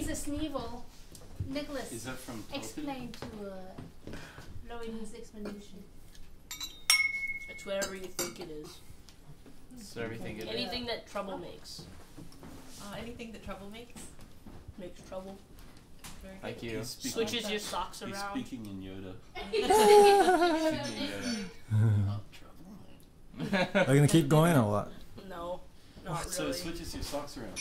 is a sneevel? Nicholas, is that from explain to Laurie's explanation. It's whatever you think it is. So everything. Anything that trouble makes. Anything that trouble makes? Makes trouble. Thank you. Switches your socks He's around. speaking in Yoda. Are you gonna keep going or what? No, not really. So it switches your socks around,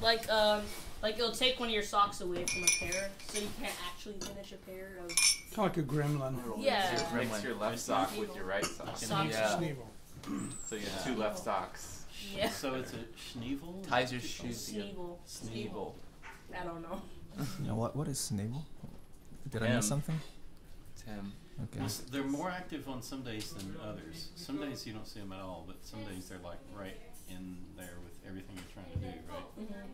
like it'll take one of your socks away from a pair, so you can't actually finish a pair of. Kind of like a gremlin. Yeah. Mix your left sock with your right sock. Yeah. So you have 2 left socks. Yeah. So it's a schneevel? Ties your shoes together. Sneevel. I don't know. You know what is Sneevel? Did I miss something? Tim. Okay. Well, they're more active on some days than others. Some days you don't see them at all, but some days they're like right in there with everything you're trying to do, right?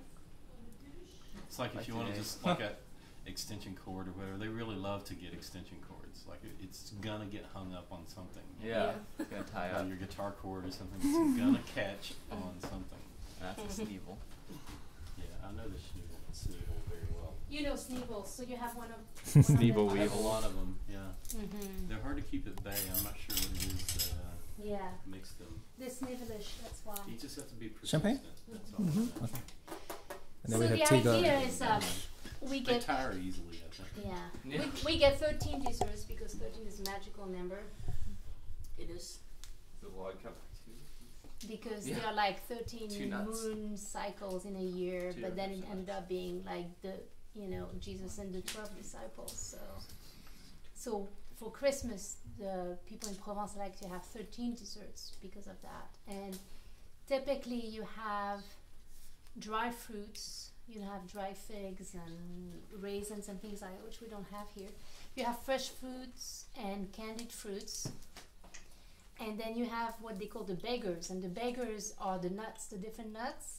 It's like if you want to just like a extension cord or whatever, they really love to get extension cords. Like it's gonna get hung up on something. Yeah. It's gonna tie up. Your guitar cord or something. It's gonna catch on something. That's a Sneevel. Yeah, I know the Sneevel very well. You know Sneevel, so you have one of Sneevel I have a weevil. lot of them. Yeah. They're hard to keep at bay. I'm not sure what it is that makes them. They're snivelish, that's why. You just have to be persistent. Champagne? That's all. Okay. And So then we the have Tiga. idea is we They get tire easily, I think. we get 13 desserts because 13 is a magical number. It is. The log cup Because there are like 13 2 nuts. moon cycles in a year, 2 but then it nuts. ended up being like Jesus and the 12 disciples. So for Christmas, the people in Provence like to have 13 desserts because of that. And typically you have dry fruits, you have dry figs and raisins and things like that, which we don't have here. You have fresh fruits and candied fruits. And then you have what they call the beggars, and the beggars are the nuts, the different nuts.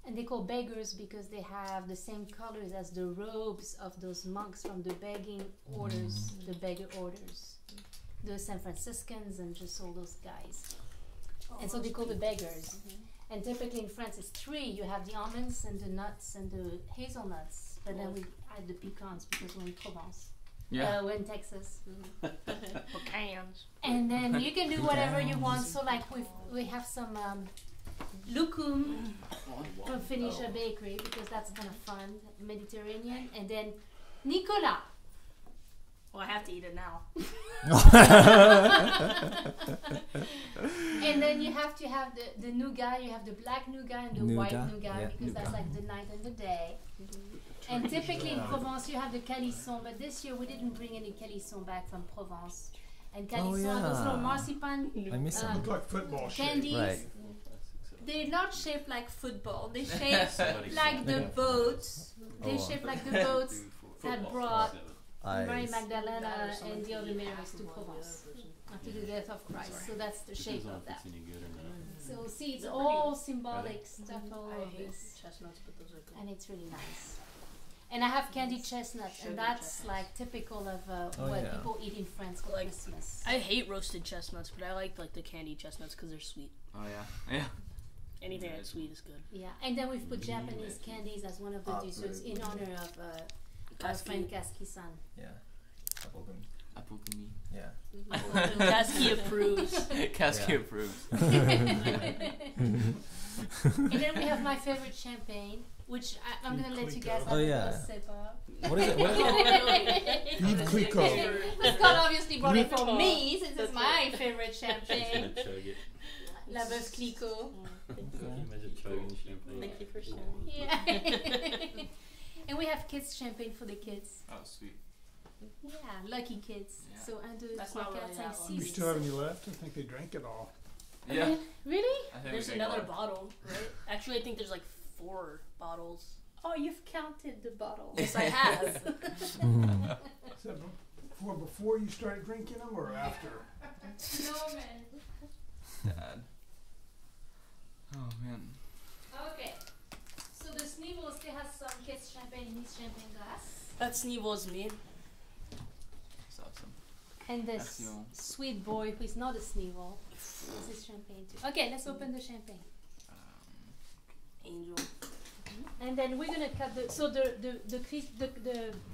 And they call beggars because they have the same colors as the robes of those monks from the begging orders, the beggar orders. The San Franciscans and just all those guys. And so they call the beggars. And typically in France it's 3. You have the almonds and the nuts and the hazelnuts. But then we add the pecans because we're in Provence. Yeah. We're in Texas. Pecans. And then you can do whatever you want. So like we have some loukoum from Phoenicia Bakery because that's kind of fun, Mediterranean. And then Nicolas. Well, I have to eat it now. And then you have to have the nougat. You have the black nougat and the white nougat because that's like the night and the day. And typically in Provence you have the calisson, but this year we didn't bring any calisson back from Provence. And calisson are those little marzipan I miss them. Look like football candies. Right. They're not shaped like football. They're shaped like the boats. They're shaped like the boats that brought Mary Magdalena and the other Marys to Provence after the death of Christ. So that's the shape of that. So see, it's all symbolic stuff all over this. Chestnuts, but those are good. And it's really nice. And I have candied chestnuts, and that's like typical of what people eat in France for Christmas. I hate roasted chestnuts, but I like the candied chestnuts because they're sweet. Oh yeah. Anything that's sweet is good. Yeah, and then we've put Japanese candies as one of the desserts in honor of our friend Kaski-san. Yeah. Apogumi. Apogumi. Yeah. Kaski approves. Kaski approves. And then we have my favorite champagne, which I'm going to let you guys have a sip of. What is it? Yves Clicquot. Scott obviously brought it for me, since it's my favorite champagne. La Veuve Clicquot. Thank you for sharing. Yeah. And we have kids champagne for the kids. Oh, sweet. Yeah, lucky kids. Yeah. So, That's not really that one. You still have any left? I think they drank it all. Yeah. Really? There's another bottle, right? Actually, I think there's like 4 bottles. Oh, you've counted the bottles. Yes, I have. Is that before you started drinking them or after? No, man. Dad. Oh man. Okay. So the Sneevel still has some kids champagne in his champagne glass. That Sneevel is me. That's awesome. And this sweet boy who is not a Sneevel is his champagne too. Okay, let's open the champagne. Angel. And then we're gonna cut the. So the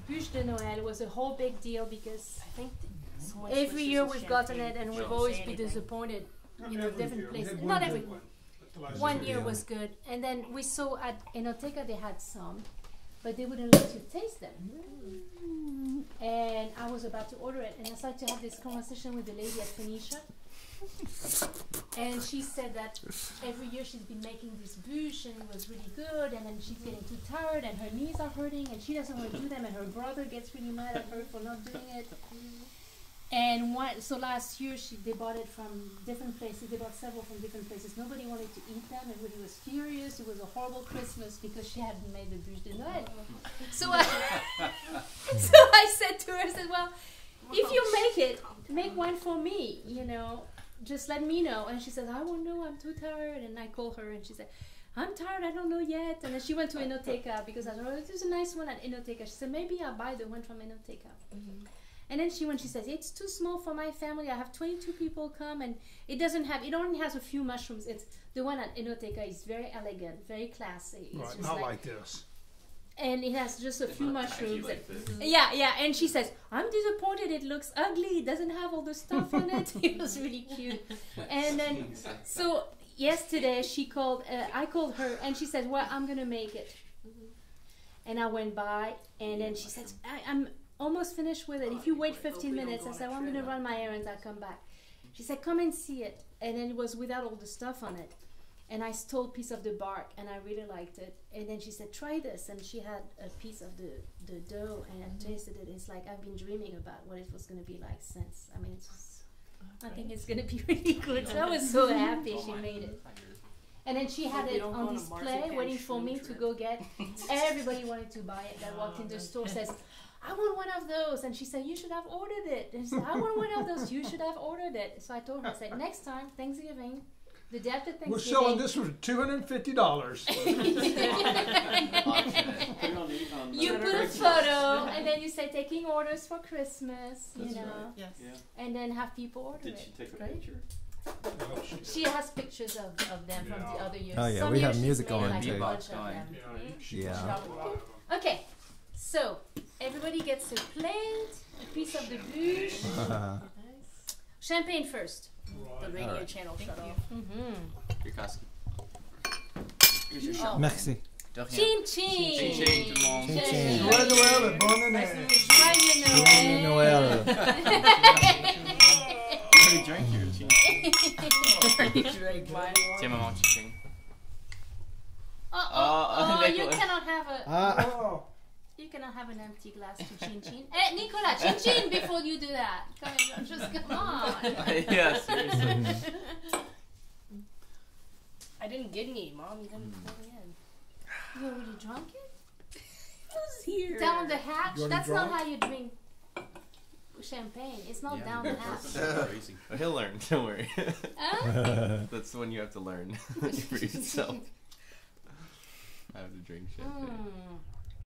bûche de Noël was a whole big deal because I think someone every switches year to we've gotten champagne. it and we've Don't always say been anything. disappointed. Not You know, every different year. We places. had Not one every good one, but the last one two year years- was good, and then we saw at Enoteca they had some, but they wouldn't let you taste them. And I was about to order it, and I started to have this conversation with the lady at Phoenicia. And she said that every year she's been making this bûche and it was really good, and then she's getting too tired and her knees are hurting and she doesn't want to do them, and her brother gets really mad at her for not doing it. And so last year they bought it from different places. They bought several from different places. Nobody wanted to eat them. Everybody was furious. It was a horrible Christmas because she hadn't made the bûche de Noël. So I said to her, I said, well, if you make it, make one for me, you know. Just let me know. And she said, I won't know, I'm too tired. And I called her and she said, I'm tired, I don't know yet. And then she went to Enoteca because I told her, there's a nice one at Enoteca. She said, maybe I'll buy the one from Enoteca. And then she says, it's too small for my family. I have 22 people come, and it only has a few mushrooms. It's the one at Enoteca is very elegant, very classy. It's Right, just not like this. and it has just a few mushrooms. like this. Yeah. And she says, I'm disappointed. It looks ugly. It doesn't have all the stuff on it. It was really cute. And then, so yesterday I called her, and she said, well, I'm gonna make it. And I went by, and then she said, I'm almost finished with it. If you wait 15 minutes, I said, well, I'm gonna run my errands. I'll come back. She said, come and see it. And then it was without all the stuff on it. And I stole a piece of the bark, and I really liked it. And then she said, try this. And she had a piece of the dough, and I tasted it. It's like I've been dreaming about what it was going to be like since. I mean, it's just, I think it's going to be really good. So I was so happy she made it. And then she had We it don't go on on a display, marzipan waiting for shroom me to trip. go get. Everybody wanted to buy it. That walked in the store, says, I want one of those. And she said, you should have ordered it. And she said, I want one of those. You should have ordered it. So I told her, I said, next time, Thanksgiving, the day after Thanksgiving. We're selling this for $250. You put a photo, and then you say taking orders for Christmas, you That's know, right. Yes. Yeah. and then have people order Did it. she take a Right? picture? She has pictures of them from the Yeah. other years. Oh, yeah, Some we years have she's music made going like too. a bunch of Going. them. Yeah. Okay, so everybody gets a plate, a piece of the bûche, champagne first. The radio Alright. channel Thank shut you. off. Mm-hmm. Rikowski. Here's your Oh. shot. Merci. De rien. Chin chin. Chin chin, tout le monde. Chin chin. Joyeux Noël et bonne année. Joyeux Joyeux Noël. Noël. You already drank yours. Tiens, maman, chin chin. Oh, you Nicolas. cannot have a. Oh, You cannot have an empty glass to chin chin. Eh, Nicolas, chin chin before you do that. Come on. Yeah, seriously. I didn't get any, Mom. You didn't put me in. You already drunk it? Who's here? Down the hatch? You already That's not drunk? how you drink champagne. It's not down the hatch. Crazy. He'll learn, don't worry. Huh? That's when you have to learn for yourself. I have to drink champagne. Mm.